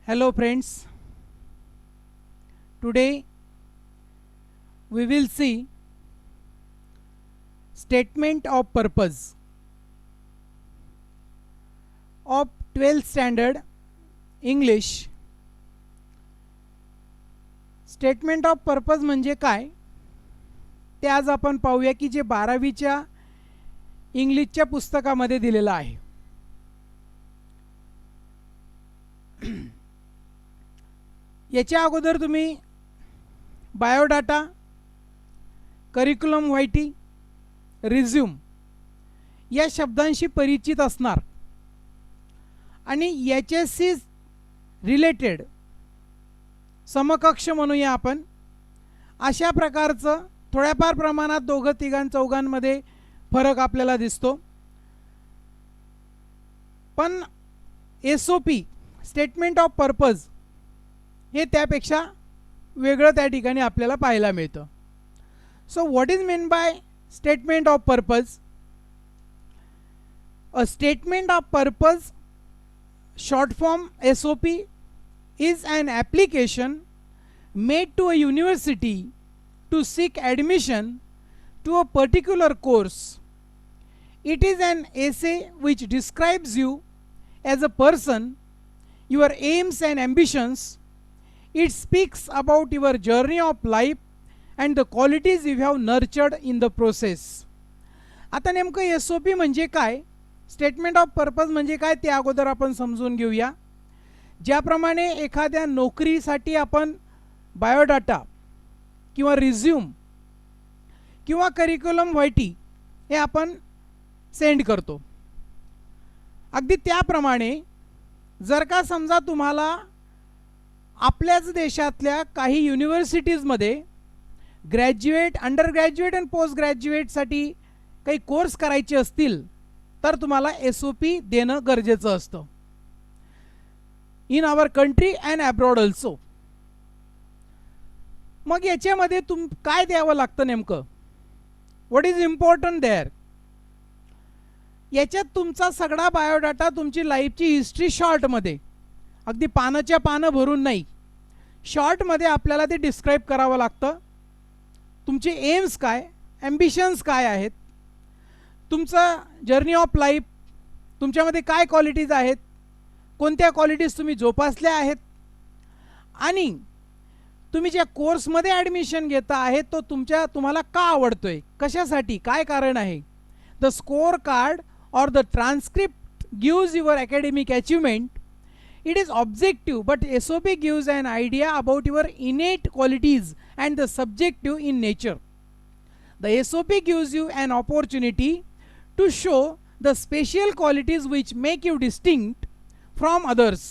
Hello friends, today we will see statement of purpose of 12th standard English. Statement of purpose म्हणजे काय ते आज आपण पाहूया की जे 12वीच्या इंग्लिशच्या पुस्तकामध्ये दिलेलं आहे. याच्या अगोदर तुम्ही बायोडाटा, करिक्युलम व्हायटी, रिझ्यूम या शब्दांशी परिचित असणार आणि याच्याशी रिलेटेड समकक्ष म्हणूया आपण अशा प्रकारचं थोड्याफार प्रमाणात दोघं तिघां चौघांमध्ये फरक आपल्याला दिसतो. पण SOP स्टेटमेंट ऑफ पर्पज हे त्यापेक्षा वेगळं त्या ठिकाणी आपल्याला पाहायला मिळतं. So what is mean by statement of purpose? A statement of purpose short form SOP is an application made to a university to seek admission to a particular course. It is an essay which describes you as a person, your aims and ambitions. It speaks about your journey of life and the qualities you have nurtured in the process. आता नेमकं SOP म्हणजे काय, statement of purpose म्हणजे काय ते अगोदर आपण समजून घेऊया. ज्याप्रमाणे एखाद्या नोकरीसाठी आपण बायोडाटा किंवा रिझ्यूम किंवा करिक्युलम व्हायटी हे आपण सेंड करतो, अगदी त्याप्रमाणे जर का समजा तुम्हाला आपल्याच देशातल्या काही युनिव्हर्सिटीजमध्ये ग्रॅज्युएट, अंडर ग्रॅज्युएट आणि पोस्ट ग्रॅज्युएटसाठी काही कोर्स करायचे असतील तर तुम्हाला SOP देणं गरजेचं असतं, in our country and abroad also. मग याच्यामध्ये काय द्यावं लागतं नेमकं? What is important there? याच्यात तुमचा सगळा बायोडाटा, तुमची लाईफची हिस्ट्री शॉर्टमध्ये, अगदी पानाच्या पानं भरून नाही, शॉर्टमध्ये आपल्याला ते डिस्क्राईब करावं लागतं. तुमचे एम्स काय, ॲम्बिशन्स काय आहेत, तुमचं जर्नी ऑफ लाईफ, तुमच्यामध्ये काय क्वालिटीज आहेत, कोणत्या क्वालिटीज तुम्ही जोपासल्या आहेत, आणि तुम्ही ज्या कोर्समध्ये ॲडमिशन घेता आहे तो तुम्हाला का आवडतोय, कशासाठी, काय कारण आहे. The score card or the transcript gives your academic achievement. It is objective, but SOP gives an idea about your innate qualities and the subjective in nature. The SOP gives you an opportunity to show the special qualities which make you distinct from others.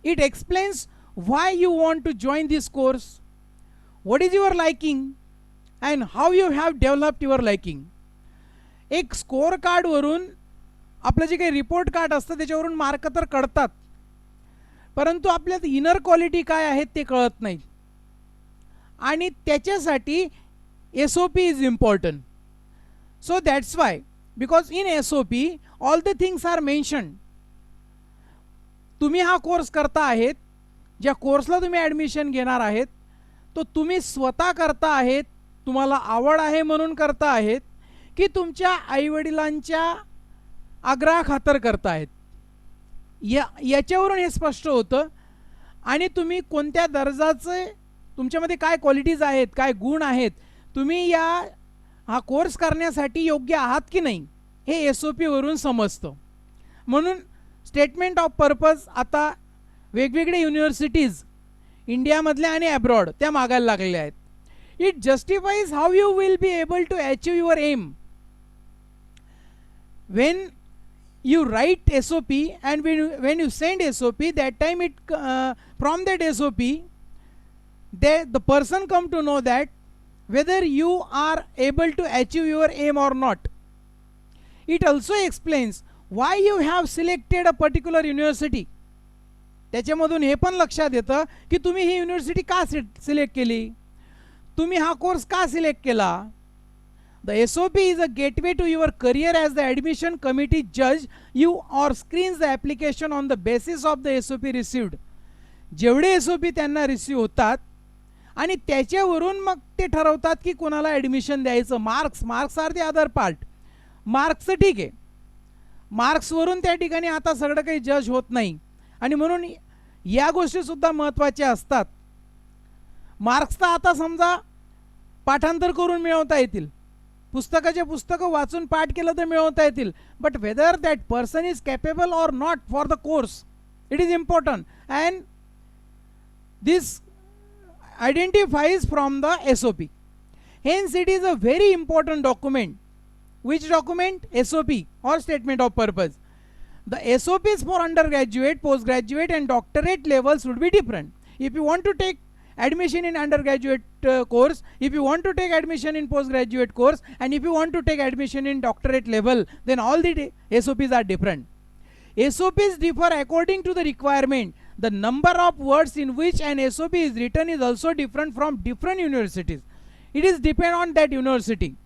It explains why you want to join this course, what is your liking, and how you have developed your liking. एक score कार्डवरून आपलं जे काही report card असतं त्याच्यावरून mark तर कळतात, परंतु आपल्यात इनर क्वालिटी काय आहेत ते कळत नाही, आणि त्याच्यासाठी SOP is important. So that's why, because in SOP all the things are mentioned. तुम्ही हा कोर्स करता आहेत, ज्या कोर्सला तुम्ही ॲडमिशन घेणार आहेत तो तुम्ही स्वतः करता आहेत, तुम्हाला आवड आहे म्हणून करता आहेत, की तुमच्या आईवडिलांच्या आग्रहाखातर करतायत, याच्यावरून हे स्पष्ट होतं. आणि तुम्ही कोणत्या दर्जाचे, तुमच्यामध्ये काय क्वालिटीज आहेत, काय गुण आहेत, तुम्ही हा कोर्स करण्यासाठी योग्य आहात की नाही हे SOP वरून समजतं. म्हणून स्टेटमेंट ऑफ पर्पज आता वेगवेगळे युनिव्हर्सिटीज इंडियामधल्या आणि अब्रॉड त्या मागायला लागलेल्या आहेत. It justifies how you will be able to achieve your aim. When you write SOP and when you send SOP, that time from that SOP the person come to know that whether you are able to achieve your aim or not. It also explains why you have selected a particular university. त्याच्यामधून हे पण लक्षात येतं की तुम्ही ही university का select केली, तुम्ही हा कोर्स का सिलेक्ट केला. The SOP is a gateway to your career as the admission committee judge you or screens the application on the basis of the SOP received. जेवढे SOP त्यांना रिसीव होतात आणि त्याच्यावरून मग ते ठरवतात की कोणाला ॲडमिशन द्यायचं. Marks are the other part. मार्क्सचं ठीक आहे, मार्क्सवरून त्या ठिकाणी आता सगळं काही जज होत नाही आणि म्हणून या गोष्टीसुद्धा महत्त्वाच्या असतात. मार्क्स तर आता समजा पाठांतर करून मिळवता येतील, पुस्तकाचे पुस्तकं वाचून पाठ केलं तर मिळवता येतील, but whether that person is capable or not for the course, it is important. And this identifies from the SOP. Hence it is a very important document. Which document? SOP or statement of purpose. The SOPs for undergraduate, postgraduate and doctorate levels would be different. If you want to take admission in undergraduate course, if you want to take admission in postgraduate course, and if you want to take admission in doctorate level, then all the SOPs are different. SOPs differ according to the requirement. The number of words in which an SOP is written is also different from different universities. It is depend on that university.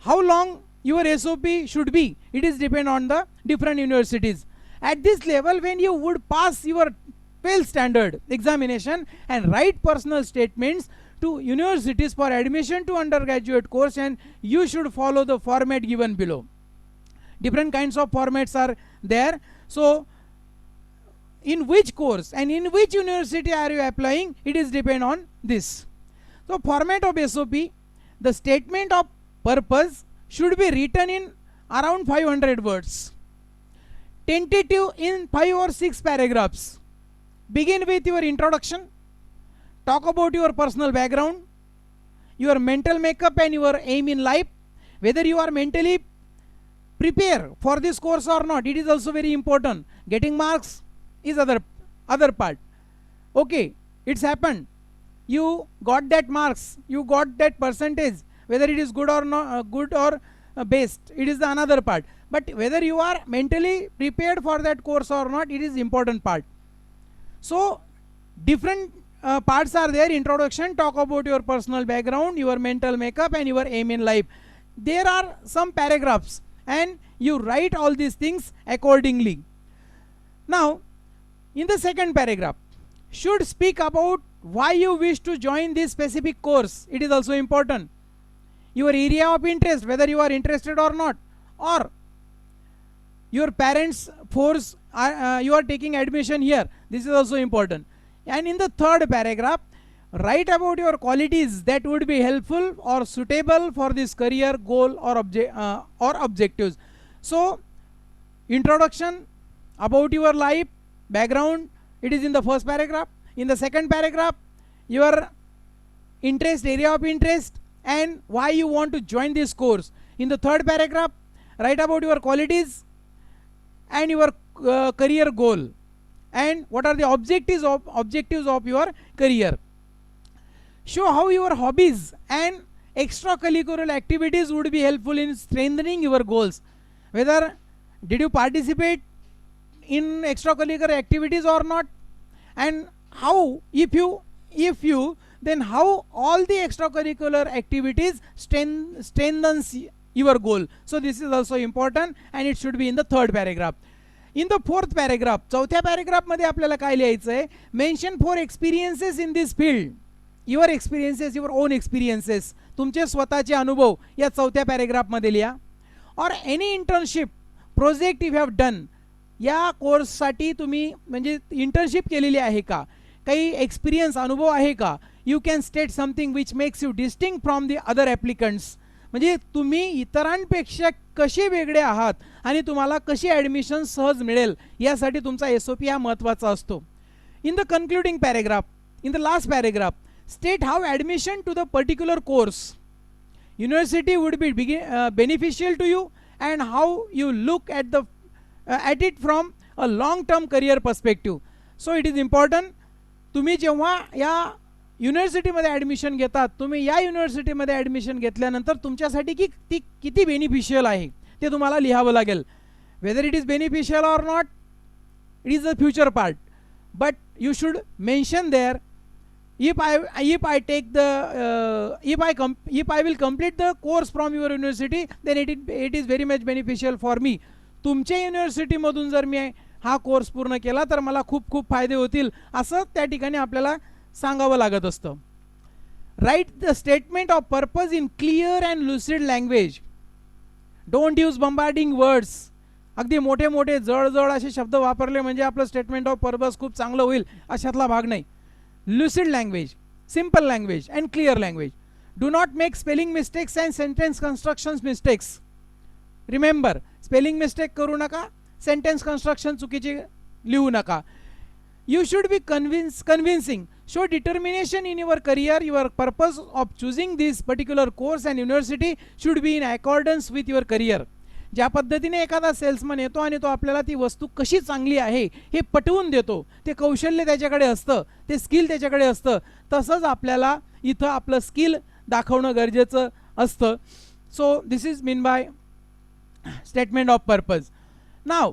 How long your SOP should be, it is depend on the different universities. At this level, when you would pass your 12th standard examination and write personal statements to universities for admission to undergraduate course, and you should follow the format given below. Different kinds of formats are there. So in which course and in which university are you applying, it is depend on this. So format of SOP, the statement of purpose should be written in around 500 words, tentative in 5 or 6 paragraphs. Begin with your introduction, talk about your personal background, your mental makeup and your aim in life, whether you are mentally prepared for this course or not, it is also very important. Getting marks is other part. Okay, it's happened, you got that marks, you got that percentage, whether it is good or not, good or best, it is the another part. But whether you are mentally prepared for that course or not, it is important part. So different parts are there. Introduction, talk about your personal background, your mental makeup and your aim in life. There are some paragraphs and you write all these things accordingly. Now in the second paragraph, should speak about why you wish to join this specific course. It is also important. Your area of interest, whether you are interested or not, or your parents force you are taking admission here. This is also important. And in the third paragraph, write about your qualities that would be helpful or suitable for this career goal or objectives. So introduction, about your life, background, it is in the first paragraph. In the second paragraph, your interest, area of interest and why you want to join this course. In the third paragraph, write about your qualities and your career goal and what are the objectives of your career. Show how your hobbies and extracurricular activities would be helpful in strengthening your goals. Whether did you participate in extracurricular activities or not, and how, if you then how all the extracurricular activities strengthens your goal. So this is also important and it should be in the third paragraph. In the fourth paragraph, चौथ्या paragraph मध्ये आपल्याला काय लिहायचं आहे, mention 4 experiences in this field. Your experiences, your own experiences, तुमचे स्वतःचे अनुभव या चौथ्या paragraph मध्ये लिहा. Or any internship project you have done. या कोर्ससाठी तुम्ही म्हणजे इंटर्नशिप केलेली आहे का, काही एक्सपिरियन्स अनुभव आहे का. You can state something which makes you distinct from the other applicants. म्हणजे तुम्ही इतरांपेक्षा कसे वेगळे आहात आणि तुम्हाला कशी ॲडमिशन सहज मिळेल यासाठी तुमचा SOP हा महत्त्वाचा असतो. In the concluding paragraph, in the last paragraph, state how admission to the particular course university would be beneficial to you and how you look at it from a long term career perspective. So it is important. तुम्ही जेव्हा या युनिव्हर्सिटीमध्ये admission घेतात, तुम्ही या युनिव्हर्सिटीमध्ये admission घेतल्यानंतर तुमच्यासाठी की ती किती बेनिफिशियल आहे ते तुम्हाला लिहावं लागेल. Whether it is beneficial or not, it is the future part, but you should mention there if I will complete the course from your university, then it is very much beneficial for me. तुमच्या युनिव्हर्सिटीमधून जर मी हा course पूर्ण केला तर मला खूप खूप फायदे होतील असं त्या ठिकाणी आपल्याला सांगावं लागत असतं. Write the statement of purpose in clear and lucid language. Don't use bombarding words. अगदी मोठे मोठे जळजळ असे शब्द वापरले म्हणजे आपलं स्टेटमेंट ऑफ पर्पज खूप चांगलं होईल अशातला भाग नाही. Lucid language, simple language and clear language. Do not make spelling mistakes and sentence construction mistakes. Remember, spelling mistake करू नका, सेंटेन्स कन्स्ट्रक्शन चुकीचे लिहू नका. You should be convincing. Show determination in your career. Your purpose of choosing this particular course and university should be in accordance with your career. ज्या पद्धतीने एखादा salesman येतो आणि तो आपल्याला ती वस्तू कशी चांगली आहे हे पटवून देतो, ते कौशल्य त्याच्याकडे असतं, ते स्किल त्याच्याकडे असतं, तसंच आपल्याला इथं आपलं स्किल दाखवणं गरजेचं असतं. So this is mean by statement of purpose. Now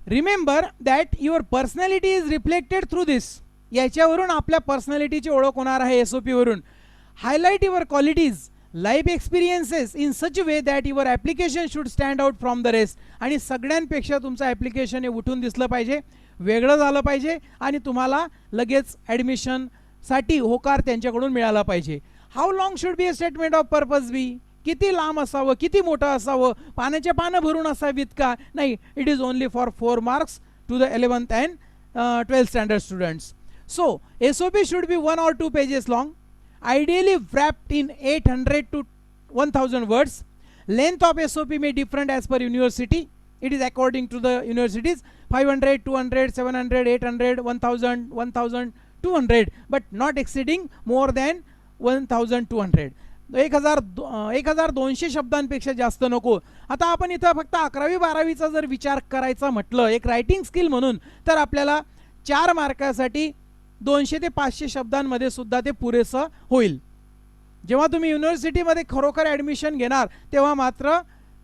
remember that your personality is reflected through this. याच्यावरून आपल्या पर्सनॅलिटीची ओळख होणार आहे SOP वरून. Highlight your qualities, life experiences in such way that your application should stand out from the rest. आणि सगळ्यांपेक्षा तुमचं application हे उठून दिसलं पाहिजे, वेगळं झालं पाहिजे आणि तुम्हाला लगेच ॲडमिशनसाठी होकार त्यांच्याकडून मिळाला पाहिजे. How long should be a statement of purpose be. किती लांब असावं, किती मोठं असावं, पाण्याचे पानं भरून असावीत का? नाही, it is only for 4 marks to the 11th and 12th standard students. So SOP should be 1 or 2 pages long, ideally wrapped in 800 to 1000 words. Length of SOP may different as per university. It is according to the universities, 500, 200, 700, 800, 1000, 1200, but not exceeding more than 1200. 1200 शब्दांपेक्षा जास्त नको. आता आपण इथं फक्त 11वी 12वीचा जर विचार करायचा म्हटलं एक रायटिंग स्किल म्हणून, तर आपल्याला 4 मार्कासाठी 200 ते 500 शब्दांमध्ये सुद्धा ते पुरेसं होईल. जेव्हा तुम्ही युनिव्हर्सिटीमध्ये खरोखर ॲडमिशन घेणार तेव्हा मात्र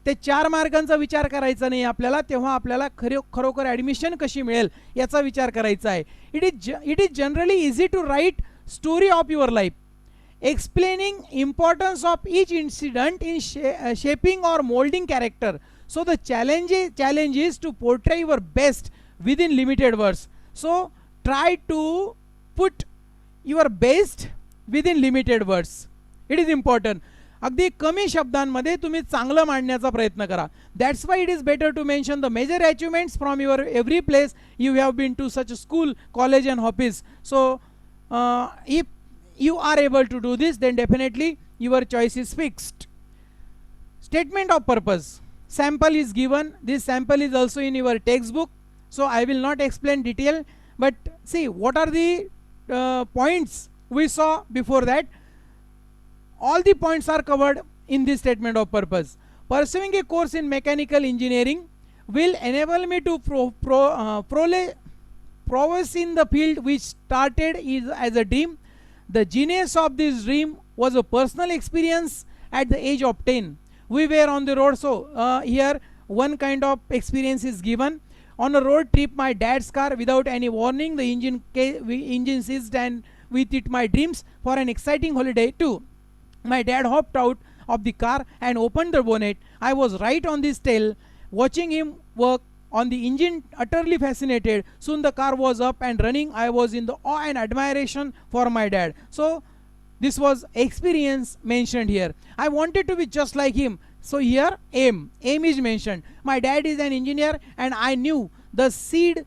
ते 4 मार्कांचा विचार करायचा नाही आपल्याला, तेव्हा आपल्याला खरोखर ॲडमिशन कशी मिळेल याचा विचार करायचा आहे. It is generally easy to write story of your life, explaining importance of each incident in shaping or molding character. So the challenge is to portray your best within limited words. So try to put your best within limited words. It is important. अगदी कमी शब्दांमध्ये तुम्ही चांगलं मांडण्याचा प्रयत्न करा. That's why it is better to mention the major achievements from your every place you have been to, such a school, college and office. So if you are able to do this, then definitely your choice is fixed. Statement of purpose. Sample is given. This sample is also in your textbook, so I will not explain detail, but see what are the points we saw before that. All the points are covered in this statement of purpose. Pursuing a course in mechanical engineering will enable me to progress in the field which started as a dream. The genius of this dream was a personal experience at the age of 10. We were on the road, so here one kind of experience is given. On a road trip, my dad's car, without any warning, the engine seized, and with it my dreams for an exciting holiday too. My dad hopped out of the car and opened the bonnet. I was right on this tail, watching him work on the engine, utterly fascinated. Soon the car was up and running. I was in the awe and admiration for my dad. So this was experience mentioned here. I wanted to be just like him. So here aim is mentioned. My dad is an engineer and I knew the seed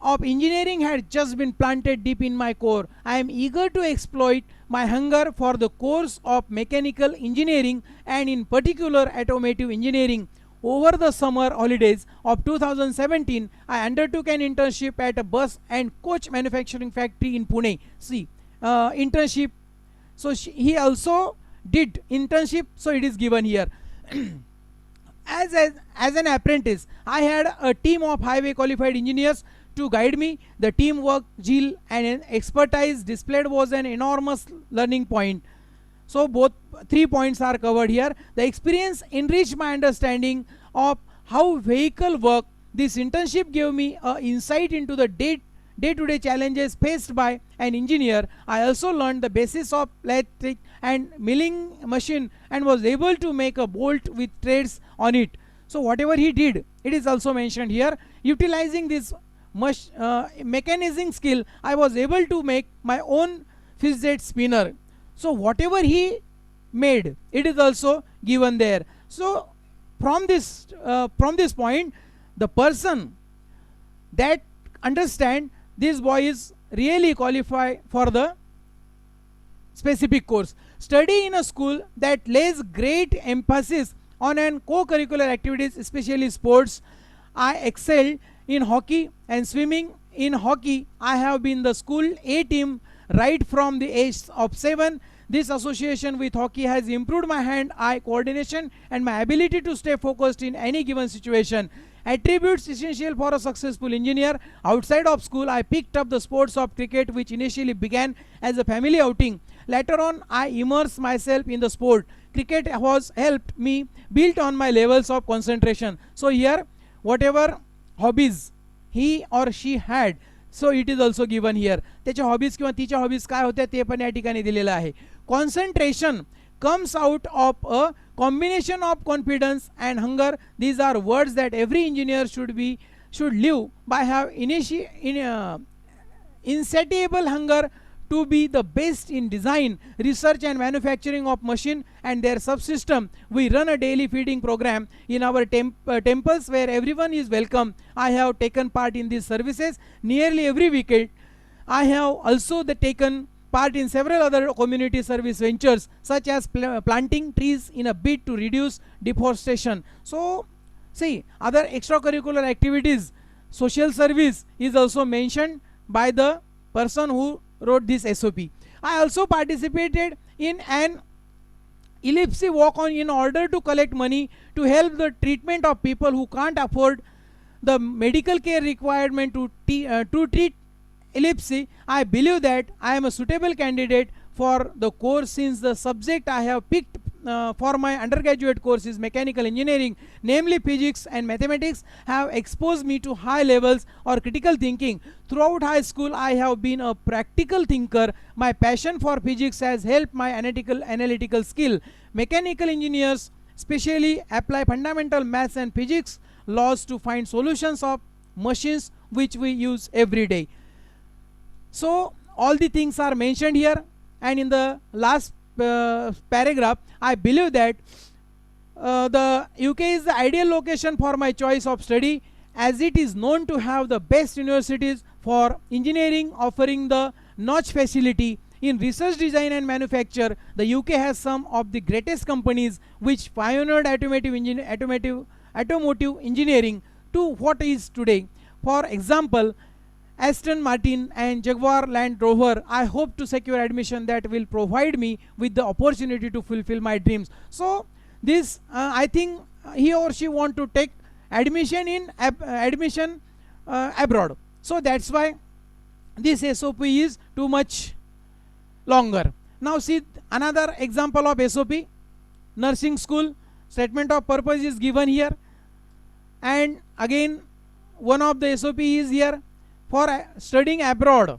of engineering had just been planted deep in my core. I am eager to exploit my hunger for the course of mechanical engineering and in particular automotive engineering. Over the summer holidays of 2017, I undertook an internship at a bus and coach manufacturing factory in Pune. See, internship. So he also did internship, so it is given here. As an apprentice, I had a team of highway qualified engineers to guide me. The teamwork, zeal and expertise displayed was an enormous learning point. So both 3 points are covered here. The experience enriched my understanding of how vehicle work. This internship gave me an insight into the day-to-day challenges faced by an engineer. I also learned the basis of lathe and milling machine and was able to make a bolt with threads on it. So whatever he did, it is also mentioned here. Utilizing this mechanism skill, I was able to make my own fidget spinner. So whatever he made, it is also given there. So from this point, the person that understand this boy is really qualified for the specific course. Study in a school that lays great emphasis on an co-curricular activities, especially sports. I excelled in hockey and swimming. In hockey, I have been the school A team right from the age of 7. This association with hockey has improved my hand-eye coordination and my ability to stay focused in any given situation. Attributes essential for a successful engineer. Outside of school, I picked up the sports of cricket, which initially began as a family outing. Later on, I immersed myself in the sport. Cricket has helped me build on my levels of concentration. So here, whatever hobbies he or she had, so it is also given here. त्याच्या hobbies किंवा तिच्या hobbies काय होत्या ते पण या ठिकाणी दिलेलं आहे. Concentration comes out of a combination of confidence and hunger. These are words that every engineer should live by. Have insatiable hunger to be the best in design, research and manufacturing of machine and their subsystem. We run a daily feeding program in our temples where everyone is welcome. I have taken part in these services nearly every weekend. I have also taken part in several other community service ventures such as planting trees in a bid to reduce deforestation. So see, other extracurricular activities, social service is also mentioned by the person who wrote this SOP. I also participated in an ellipse walk on in order to collect money to help the treatment of people who can't afford the medical care requirement to treat epilepsy. I believe that I am a suitable candidate for the course since the subject I have picked for my undergraduate course is mechanical engineering, namely physics and mathematics, have exposed me to high levels or critical thinking. Throughout high school, I have been a practical thinker. My passion for physics has helped my analytical skill. Mechanical engineers especially apply fundamental maths and physics laws to find solutions of machines which we use every day. So all the things are mentioned here, and in the last paragraph, I believe that the UK is the ideal location for my choice of study, as it is known to have the best universities for engineering, offering the notch facility in research, design and manufacture. The UK has some of the greatest companies which pioneered automotive engineering to what is today. For example, Aston Martin and Jaguar Land Rover. I hope to secure admission that will provide me with the opportunity to fulfill my dreams. So this I think he or she want to take admission in abroad. So that's why this SOP is too much longer. Now see another example of SOP. Nursing school, statement of purpose is given here, and again one of the SOP is here for studying abroad.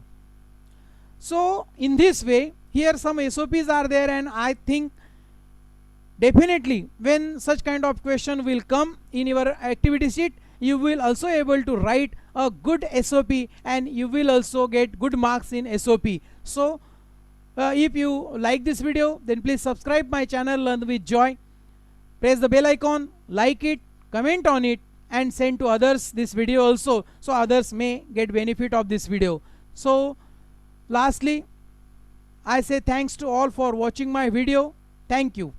So in this way, here some SOPs are there, and I think definitely when such kind of question will come in your activity sheet, you will also able to write a good SOP and you will also get good marks in SOP. So if you like this video, then please subscribe my channel Learn with Joy. Press the bell icon, like it, comment on it, and send to others this video also, so others may get benefit of this video. So lastly, I say thanks to all for watching my video. Thank you.